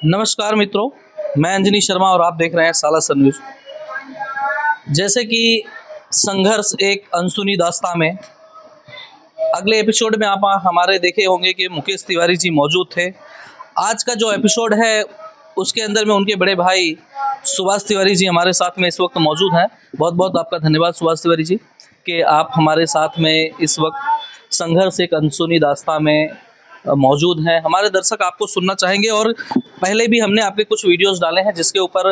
नमस्कार मित्रों, मैं अंजनी शर्मा और आप देख रहे हैं सालासर न्यूज़। जैसे कि संघर्ष एक अनसुनी दास्तां में अगले एपिसोड में आप हमारे देखे होंगे कि मुकेश तिवारी जी मौजूद थे। आज का जो एपिसोड है उसके अंदर में उनके बड़े भाई सुभाष तिवारी जी हमारे साथ में इस वक्त मौजूद हैं। बहुत बहुत आपका धन्यवाद सुभाष तिवारी जी कि आप हमारे साथ में इस वक्त संघर्ष एक अनसुनी दास्तां में मौजूद हैं। हमारे दर्शक आपको सुनना चाहेंगे और पहले भी हमने आपके कुछ वीडियोस डाले हैं जिसके ऊपर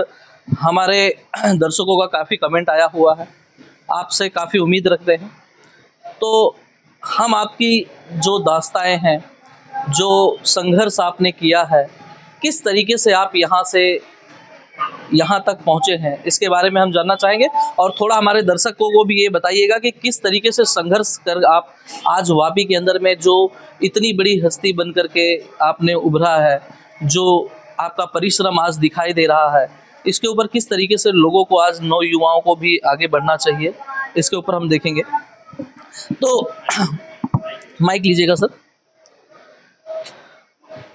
हमारे दर्शकों का काफ़ी कमेंट आया हुआ है, आपसे काफ़ी उम्मीद रखते हैं। तो हम आपकी जो दास्ताएं हैं, जो संघर्ष आपने किया है, किस तरीके से आप यहाँ से यहाँ तक पहुँचे हैं, इसके बारे में हम जानना चाहेंगे। और थोड़ा हमारे दर्शकों को भी ये बताइएगा कि किस तरीके से संघर्ष कर आप आज वापी के अंदर में जो इतनी बड़ी हस्ती बन कर के आपने उभरा है, जो आपका परिश्रम आज दिखाई दे रहा है, इसके ऊपर किस तरीके से लोगों को आज नौ युवाओं को भी आगे बढ़ना चाहिए, इसके ऊपर हम देखेंगे। तो माइक लीजिएगा सर।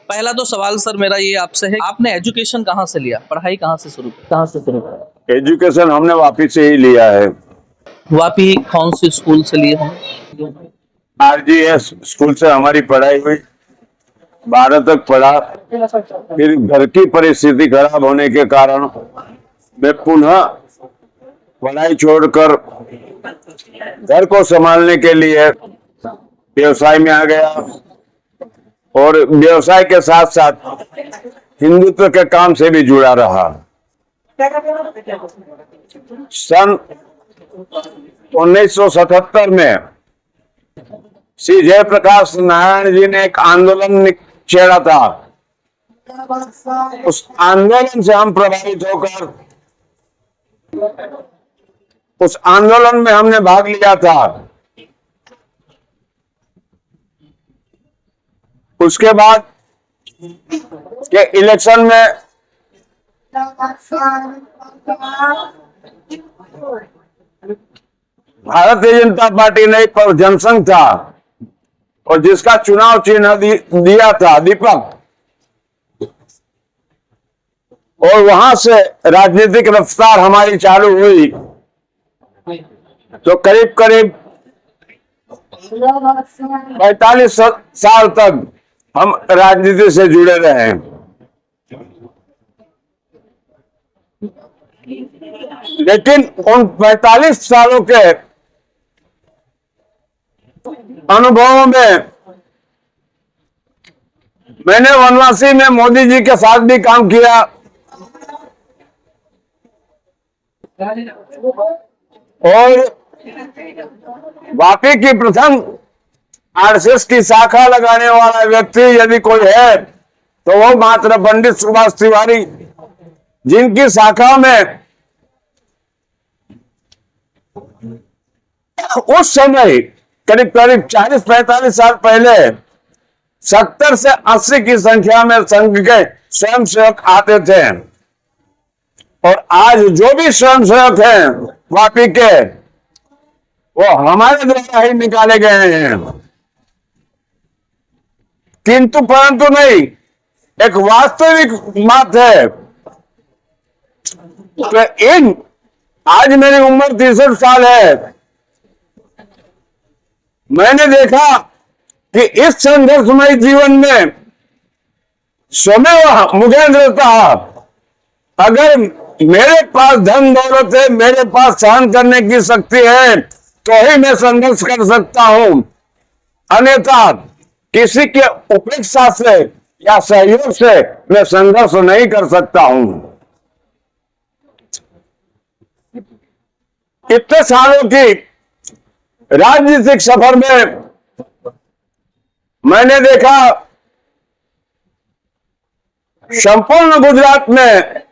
पहला तो सवाल सर मेरा ये आपसे है, आपने एजुकेशन कहाँ से लिया, पढ़ाई कहाँ से शुरू की? एजुकेशन हमने वापी से ही लिया है। वापी कौन सी स्कूल से लिए हैं? आरजीएस स्कूल से हमारी पढ़ाई हुई, 12 तक पढ़ा। फिर घर की परिस्थिति खराब होने के कारण मैं पुनः पढ़ाई छोड़कर घर को संभालने के लिए व्यवसाय में आ गया और व्यवसाय के साथ साथ हिंदुत्व के काम से भी जुड़ा रहा। सन 1977 में श्री जयप्रकाश नारायण जी ने एक आंदोलन छेड़ा था। उस आंदोलन से हम प्रभावित होकर उस आंदोलन में हमने भाग लिया था। उसके बाद के इलेक्शन में भारतीय जनता पार्टी नहीं पर जनसंघ था और जिसका चुनाव चिन्ह दिया था दीपक, और वहां से राजनीतिक रफ्तार हमारी चालू हुई। तो करीब करीब 45 साल तक हम राजनीति से जुड़े रहे। लेकिन उन 45 सालों के अनुभवों में मैंने वनवासी में मोदी जी के साथ भी काम किया और वापी की प्रथम आरएसएस की शाखा लगाने वाला व्यक्ति यदि कोई है तो वो मात्र पंडित सुभाष तिवारी, जिनकी शाखा में उस समय करीब करीब 40-45 साल पहले 70 से 80 की संख्या में संघ के स्वयंसेवक आते थे। और आज जो भी स्वयंसेवक हैं वापी के, वो हमारे द्वारा ही निकाले गए हैं। किंतु परंतु नहीं, एक वास्तविक बात है कि आज मेरी उम्र 63 साल है। मैंने देखा कि इस संघर्षमय जीवन में स्वयं मुगेंद्र साहब, अगर मेरे पास धन दौलत है, मेरे पास सहन करने की शक्ति है, तो ही मैं संघर्ष कर सकता हूं, अन्यथा किसी के उपेक्षा से या सहयोग से मैं संघर्ष नहीं कर सकता हूं। इतने सालों की राजनीतिक सफर में मैंने देखा संपूर्ण गुजरात में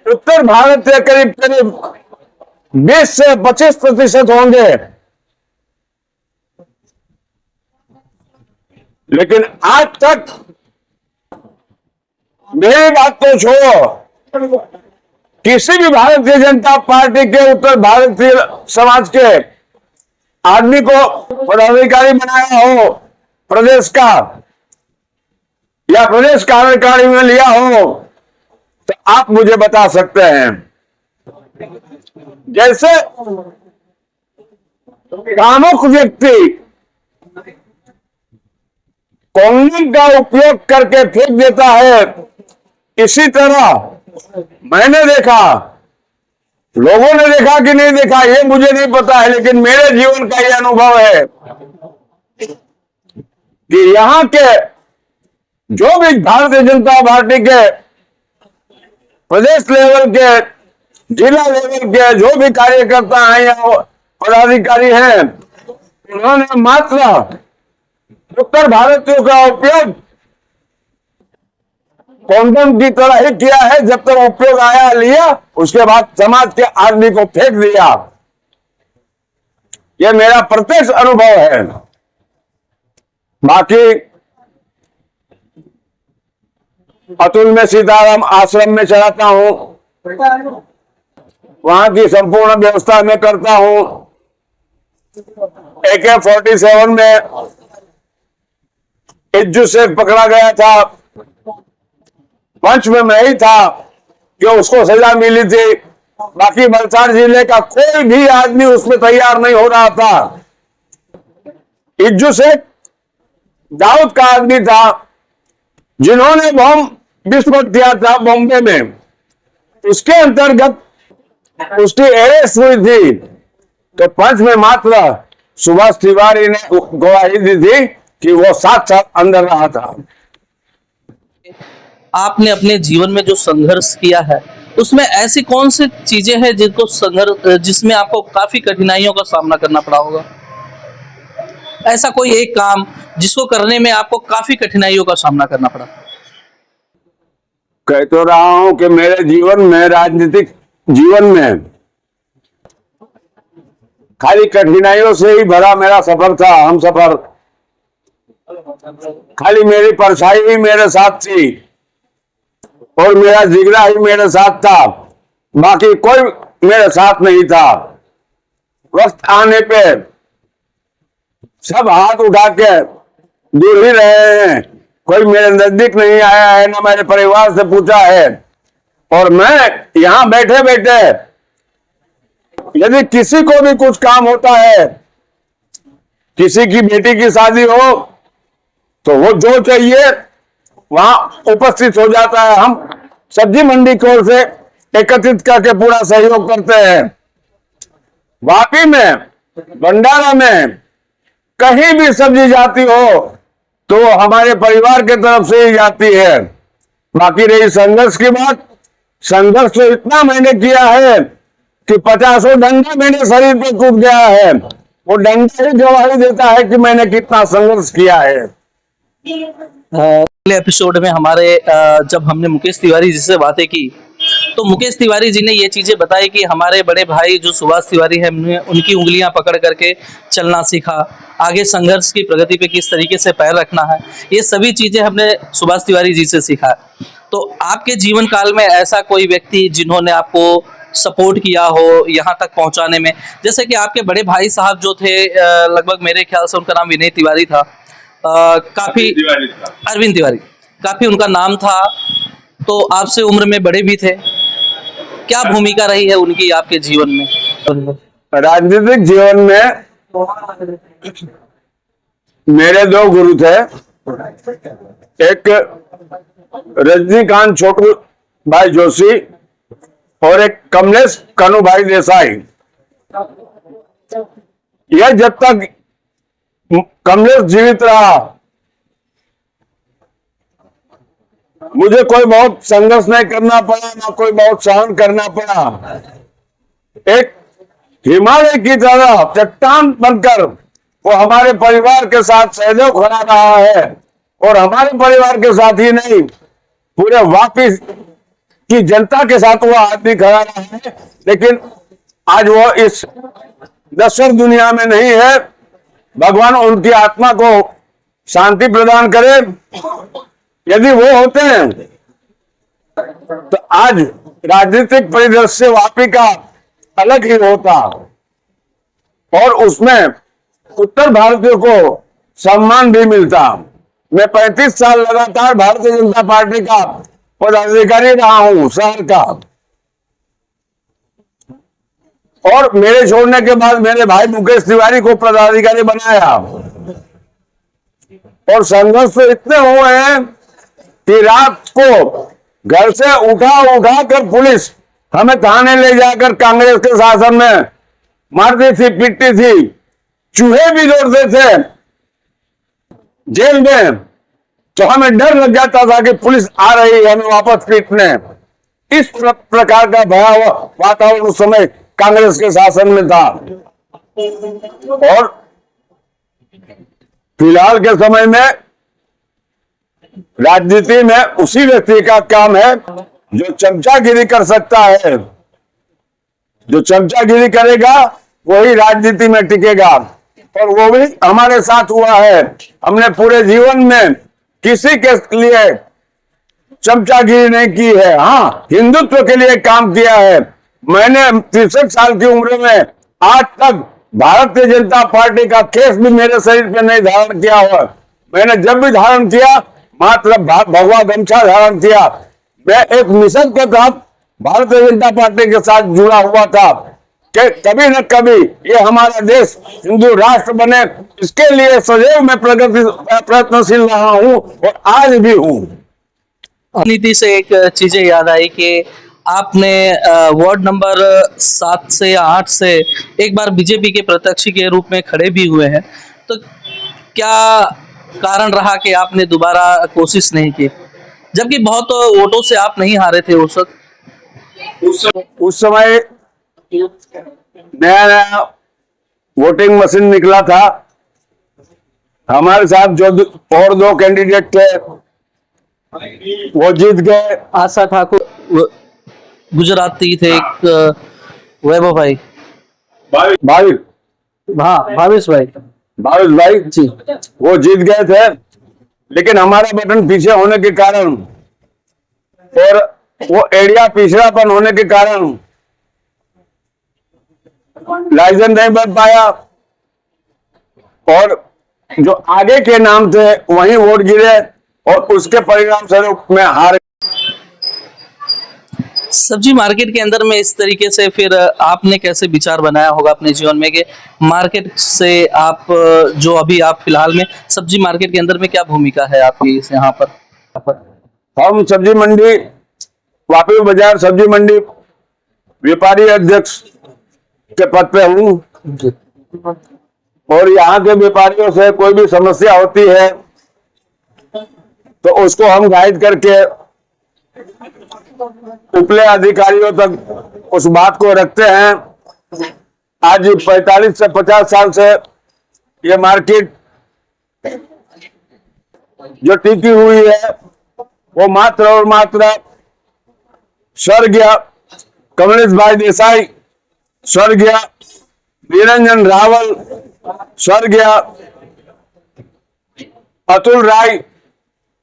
उत्तर भारत के करीब करीब 20 से 25% होंगे, लेकिन आज तक मेरी बात तो छोड़ो, किसी भी भारतीय जनता पार्टी के उत्तर भारतीय समाज के आदमी को पदाधिकारी बनाया हो प्रदेश का, या प्रदेश कार्यकारिणी में लिया हो तो आप मुझे बता सकते हैं। जैसे कामुक व्यक्ति कॉन्डम का उपयोग करके फेंक देता है, इसी तरह मैंने देखा, लोगों ने देखा कि नहीं देखा ये मुझे नहीं पता है, लेकिन मेरे जीवन का यह अनुभव है कि यहां के जो भी भारतीय जनता पार्टी के प्रदेश लेवल के, जिला लेवल के जो भी कार्यकर्ता हैं या पदाधिकारी हैं, उन्होंने मात्र उत्तर भारतीयों का उपयोग कॉन्डम की तरह ही किया है। जब तक उपयोग आया लिया, उसके बाद समाज के आदमी को फेंक दिया। यह मेरा प्रत्यक्ष अनुभव है। बाकी अतुल में सीताराम आश्रम में चलाता हूं, वहां की संपूर्ण व्यवस्था में करता हूं। AK-47 में इज्जू से पकड़ा गया था, पंच में मैं ही था कि उसको सजा मिली थी। बाकी वलसाड़ जिले का कोई भी आदमी उसमें तैयार नहीं हो रहा था। इज्जू से दाऊद का आदमी था जिन्होंने बम विस्फोट किया था बॉम्बे में, उसके अंतर्गत उसकी अरेस्ट हुई थी। तो पंच में मात्र सुभाष तिवारी ने गवाही दी थी कि वो 7 साल अंदर रहा था। आपने अपने जीवन में जो संघर्ष किया है, उसमें ऐसी कौन सी चीजें हैं जिसमें आपको काफी कठिनाइयों का सामना करना पड़ा होगा? ऐसा कोई एक काम जिसको करने में आपको काफी कठिनाइयों का सामना करना पड़ा? कह तो रहा हूं कि मेरे जीवन में, राजनीतिक जीवन में खाली कठिनाइयों से ही भरा मेरा सफर था। हम सफर खाली मेरी परछाई ही मेरे साथ थी और मेरा जिगरा ही मेरे साथ था, बाकी कोई मेरे साथ नहीं था। वक्त आने पे सब हाथ उठा के दूर ही रहे हैं, कोई मेरे नजदीक नहीं आया है, ना मेरे परिवार से पूछा है। और मैं यहां बैठे बैठे यदि किसी को भी कुछ काम होता है, किसी की बेटी की शादी हो, तो वो जो चाहिए वहां उपस्थित हो जाता है। हम सब्जी मंडी की ओर से एकत्रित करके पूरा सहयोग करते हैं। वापी में, भंडारा में कहीं भी सब्जी जाती हो तो हमारे परिवार के तरफ से ही जाती है। बाकी रही संघर्ष की बात, संघर्ष तो इतना मैंने किया है कि 50 डंडा मेरे शरीर पे कूद गया है। वो डंडा ही गवाही देता है कि मैंने कितना संघर्ष किया है। अगले एपिसोड में जब हमने मुकेश तिवारी जी से बातें की, तो मुकेश तिवारी जी ने ये चीजें बताई कि हमारे बड़े भाई जो सुभाष तिवारी है, उनकी उंगलियां पकड़ करके चलना सीखा, आगे संघर्ष की प्रगति पे किस तरीके से पैर रखना है, ये सभी चीजें हमने सुभाष तिवारी जी से सीखा। तो आपके जीवन काल में ऐसा कोई व्यक्ति जिन्होंने आपको सपोर्ट किया हो यहाँ तक पहुंचाने में? जैसे कि आपके बड़े भाई साहब जो थे, लगभग मेरे ख्याल से उनका नाम विनय तिवारी था, काफी अरविंद तिवारी, काफी उनका नाम था, तो आपसे उम्र में बड़े भी थे। क्या भूमिका रही है उनकी आपके जीवन में? राजनीतिक जीवन में मेरे 2 गुरु थे, एक रजनीकांत छोटू भाई जोशी और एक कमलेश कनु भाई देसाई। यह जब तक कमलेश जीवित रहा, मुझे कोई बहुत संघर्ष नहीं करना पड़ा, ना कोई बहुत सहन करना पड़ा। एक हिमालय की तरह चट्टान बनकर वो हमारे परिवार के साथ सहयोग खड़ा रहा है, और हमारे परिवार के साथ ही नहीं, पूरे वापी की जनता के साथ वो आदमी खड़ा रहा है। लेकिन आज वो इस नश्वर दुनिया में नहीं है। भगवान उनकी आत्मा को शांति प्रदान करे। यदि वो होते हैं तो आज राजनीतिक परिदृश्य वापी का अलग ही होता, और उसमें उत्तर भारतीयों को सम्मान भी मिलता। मैं 35 साल लगातार भारतीय जनता पार्टी का पदाधिकारी रहा हूं शहर का, और मेरे छोड़ने के बाद मेरे भाई मुकेश तिवारी को पदाधिकारी बनाया। और संघर्ष तो इतने हुए हैं कि रात को घर से उठा कर पुलिस हमें थाने ले जाकर कांग्रेस के शासन में मारती थी, पीटती थी, चूहे भी दौड़ते थे जेल में। तो हमें डर लग जाता था कि पुलिस आ रही है हमें वापस पीटने। इस प्रकार का भयावह वातावरण उस समय कांग्रेस के शासन में था। और फिलहाल के समय में राजनीति में उसी व्यक्ति का काम है जो चमचागिरी कर सकता है। जो चमचागिरी करेगा वही राजनीति में टिकेगा, और वो भी हमारे साथ हुआ है। हमने पूरे जीवन में किसी के लिए चमचागिरी नहीं की है। हाँ, हिंदुत्व के लिए काम किया है। मैंने 63 साल की उम्र में आज तक भारतीय जनता पार्टी का केस भी मेरे शरीर पे नहीं धारण किया हुआ। मैंने जब भी धारण किया मात्र भगवा गमछा धारण किया। मैं एक मिशन के तहत भारतीय जनता पार्टी के साथ जुड़ा हुआ था कि कभी न कभी ये हमारा देश हिंदू राष्ट्र बने, इसके लिए सदैव मैं प्रयत्नशील रहा हूं और आज भी हूं। नीति से एक चीजें याद आई कि आपने वार्ड नंबर 7 से या 8 से एक बार बीजेपी के प्रत्याशी के रूप में खड़े भी हुए हैं, तो क्या कारण रहा कि आपने दोबारा कोशिश नहीं की, जबकि बहुत वोटों से आप नहीं हारे थे उस वक्त? उस समय नया नया वोटिंग मशीन निकला था। हमारे साथ जो और दो कैंडिडेट थे वो जीत गए। आशा ठाकुर गुजराती थे, एक वैभव भाई, भाविक, हाँ भावेश भाई जी, वो जीत गए थे। लेकिन हमारा बटन पीछे होने के कारण और वो एरिया पिछड़ापन होने के कारण लाइसेंस नहीं बन पाया, और जो आगे के नाम थे वहीं वोट गिरे, और उसके परिणाम स्वरूप में हार। सब्जी मार्केट के अंदर में इस तरीके से फिर आपने कैसे विचार बनाया होगा अपने जीवन में कि मार्केट से आप जो अभी आप फिलहाल में सब्जी मार्केट के अंदर में क्या भूमिका है आपकी इस यहाँ पर? हम सब्जी मंडी वापी बाजार सब्जी मंडी व्यापारी अध्यक्ष के पद पे हूँ, और यहाँ के व्यापारियों से कोई भी समस्या होती है तो उसको हम गाइड करके उपले अधिकारियों तक उस बात को रखते हैं। आज 45 से 50 साल से ये मार्केट जो टिकी हुई है वो मात्र और मात्र स्वर्गीय कमलेश भाई देसाई, स्वर्गीय निरंजन रावल, स्वर्गीय अतुल राय,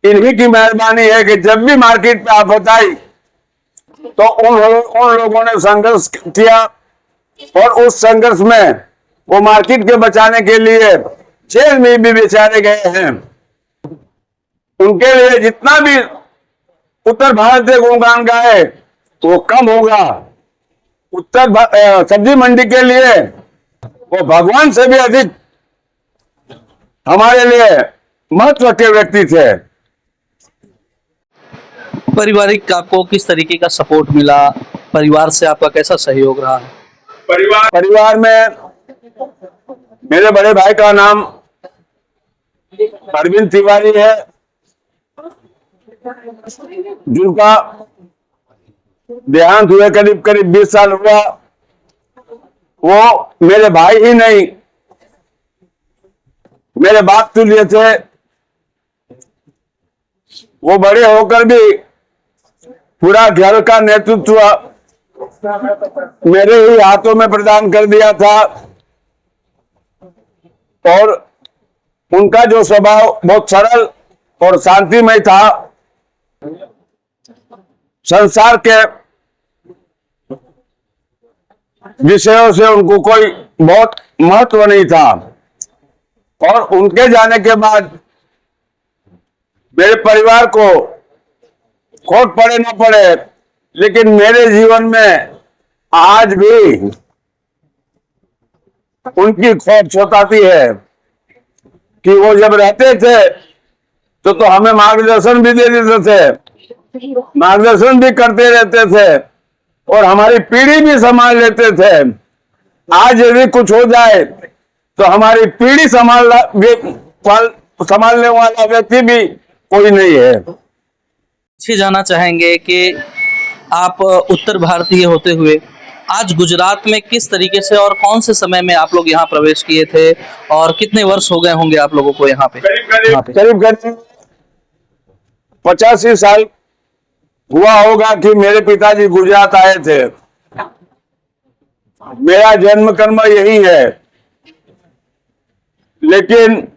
इन्हीं की मेहरबानी है कि जब भी मार्केट पे आफत आई तो उन लोगों ने संघर्ष किया, और उस संघर्ष में वो मार्केट के बचाने के लिए जेल में भी बेचारे गए हैं। उनके लिए जितना भी उत्तर भारत से गुणगान गाए वो कम होगा। सब्जी मंडी के लिए वो भगवान से भी अधिक हमारे लिए महत्व के व्यक्ति थे। पारिवारिक आपको किस तरीके का सपोर्ट मिला, परिवार से आपका कैसा सहयोग रहा है? परिवार में मेरे बड़े भाई का नाम अरविंद तिवारी है, जिनका देहांत हुए करीब 20 साल हुआ। वो मेरे भाई ही नहीं, मेरे बाप तुल्य थे। वो बड़े होकर भी पूरा घर का नेतृत्व मेरे ही हाथों में प्रदान कर दिया था, और उनका जो स्वभाव बहुत सरल और शांतिमय था। संसार के विषयों से उनको कोई बहुत महत्व नहीं था, और उनके जाने के बाद मेरे परिवार को खोट पड़े ना पड़े, लेकिन मेरे जीवन में आज भी उनकी खोट सताती है कि वो जब रहते थे तो हमें मार्गदर्शन भी दे देते थे, मार्गदर्शन भी करते रहते थे और हमारी पीढ़ी भी संभाल लेते थे। आज यदि कुछ हो जाए तो हमारी पीढ़ी संभालने वाला व्यक्ति भी कोई नहीं है। ये जानना चाहेंगे कि आप उत्तर भारतीय होते हुए आज गुजरात में किस तरीके से और कौन से समय में आप लोग यहाँ प्रवेश किए थे और कितने वर्ष हो गए होंगे आप लोगों को यहाँ पे? करीब 85 साल हुआ होगा कि मेरे पिताजी गुजरात आए थे। मेरा जन्म कर्म यही है, लेकिन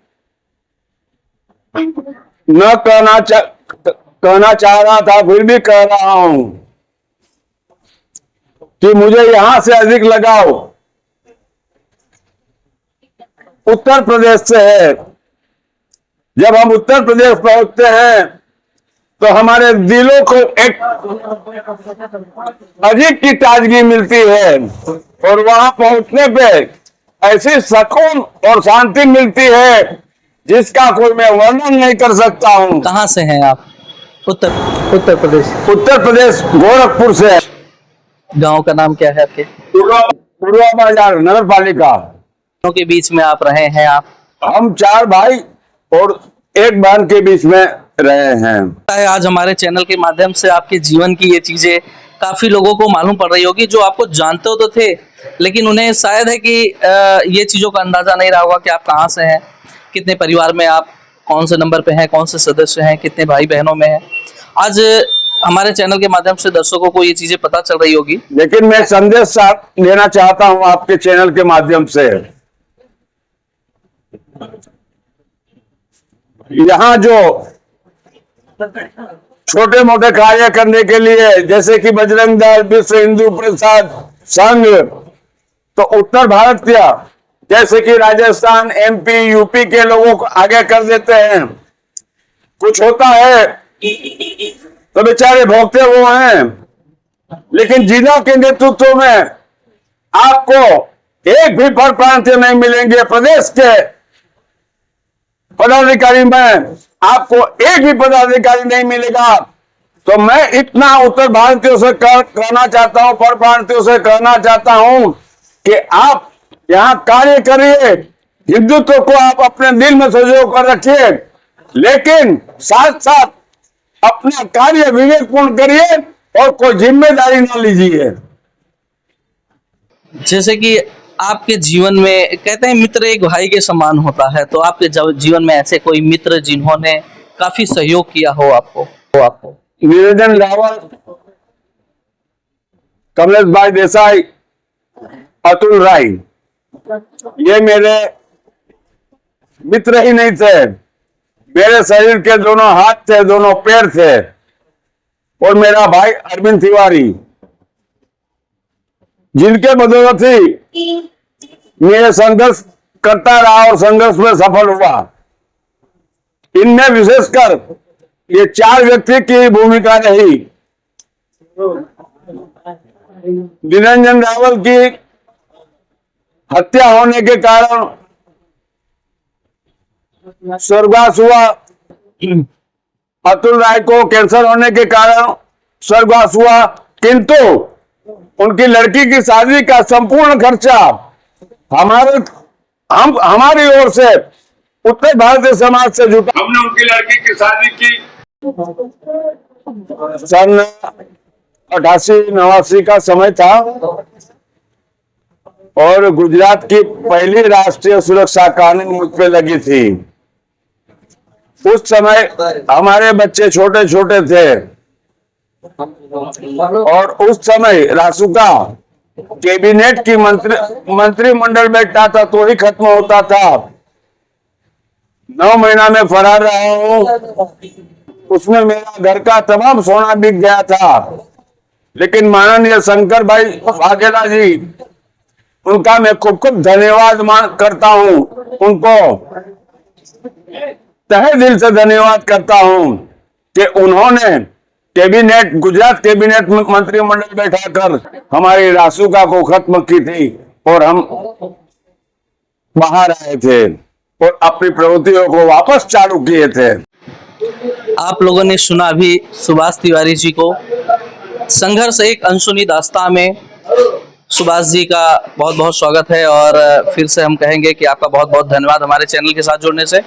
न कहना चाह रहा था, फिर भी कह रहा हूं कि मुझे यहां से अधिक लगाव उत्तर प्रदेश से है। जब हम उत्तर प्रदेश पहुंचते हैं तो हमारे दिलों को एक अजीब की ताजगी मिलती है और वहां पहुंचने पे ऐसी सुकून और शांति मिलती है जिसका कोई मैं वर्णन नहीं कर सकता हूं। कहाँ से हैं आप? उत्तर प्रदेश गोरखपुर से। गांव का नाम क्या है आपके? पूर्वा बाजार नगर पालिका के बीच में आप रहे हैं। आप हम 4 भाई और 1 बहन के बीच में रहे हैं। आज हमारे चैनल के माध्यम से आपके जीवन की ये चीजें काफी लोगों को मालूम पड़ रही होगी, जो आपको जानते हो तो थे लेकिन उन्हें शायद है कि ये चीजों का अंदाजा नहीं रहा होगा कि आप कहाँ से हैं, कितने परिवार में आप कौन से नंबर पे हैं, कौन से सदस्य हैं, कितने भाई बहनों में हैं। आज हमारे चैनल के माध्यम से दर्शकों को ये चीजें पता चल रही होगी। लेकिन मैं संदेश देना चाहता हूं आपके चैनल के माध्यम से। यहाँ जो छोटे मोटे कार्य करने के लिए, जैसे कि बजरंग दल, विश्व हिंदू परिषद, संघ, तो उत्तर भारत या जैसे कि राजस्थान, MP, UP के लोगों को आगे कर देते हैं। कुछ होता है तो बेचारे भोगते वो हैं, लेकिन जिलों के नेतृत्व में आपको एक भी पर प्रांतीय नहीं मिलेंगे। प्रदेश के पदाधिकारी में आपको एक भी पदाधिकारी नहीं मिलेगा। तो मैं इतना उत्तर भारतीयों से कहना चाहता हूं, पर प्रांतीयों से कहना चाहता हूं कि आप यहाँ कार्य करिए, हिंदुत्व को आप अपने दिल में संजो कर रखिए, लेकिन साथ साथ अपना कार्य विवेकपूर्ण करिए और कोई जिम्मेदारी ना लीजिए। जैसे कि आपके जीवन में कहते हैं मित्र एक भाई के समान होता है, तो आपके जीवन में ऐसे कोई मित्र जिन्होंने काफी सहयोग किया हो आपको? निरंजन रावल, कमलेश भाई देसाई, अतुल राय, ये मेरे मित्र ही नहीं थे, मेरे शरीर के दोनों हाथ थे, दोनों पैर थे। और मेरा भाई अरविंद तिवारी, जिनके बदौलत ही मैं संघर्ष करता रहा और संघर्ष में सफल हुआ। इनमें विशेषकर ये 4 व्यक्ति की भूमिका रही। निरंजन रावल की हत्या होने के कारण स्वर्गवास हुआ, अतुल राय को कैंसर होने के कारण स्वर्गवास हुआ, किंतु उनकी लड़की की शादी का संपूर्ण खर्चा हमारी ओर से उत्तर भारतीय समाज से जुटा। हमने उनकी लड़की की शादी की सन 88-89 का समय था और गुजरात की पहली राष्ट्रीय सुरक्षा कानून मुझ पे लगी थी। उस समय हमारे बच्चे छोटे छोटे थे और उस समय रासुका कैबिनेट की मंत्रिमंडल बैठता था तो ही खत्म होता था। 9 महीना में फरार रहा हूं, उसमें मेरा घर का तमाम सोना बिक गया था। लेकिन माननीय शंकर भाई वाघेला जी, उनका मैं खूब खूब धन्यवाद करता हूं। उनको तहे दिल से धन्यवाद करता हूं कि उन्होंने गुजरात कैबिनेट मंत्रिमंडल बैठाकर हमारी रासुका को खत्म की थी और हम बाहर आए थे और अपनी प्रवृत्तियों को वापस चालू किए थे। आप लोगों ने सुना अभी सुभाष तिवारी जी को। संघर्ष एक अनसुनी दास्तां में सुभाष जी का बहुत बहुत स्वागत है और फिर से हम कहेंगे कि आपका बहुत बहुत धन्यवाद हमारे चैनल के साथ जुड़ने से।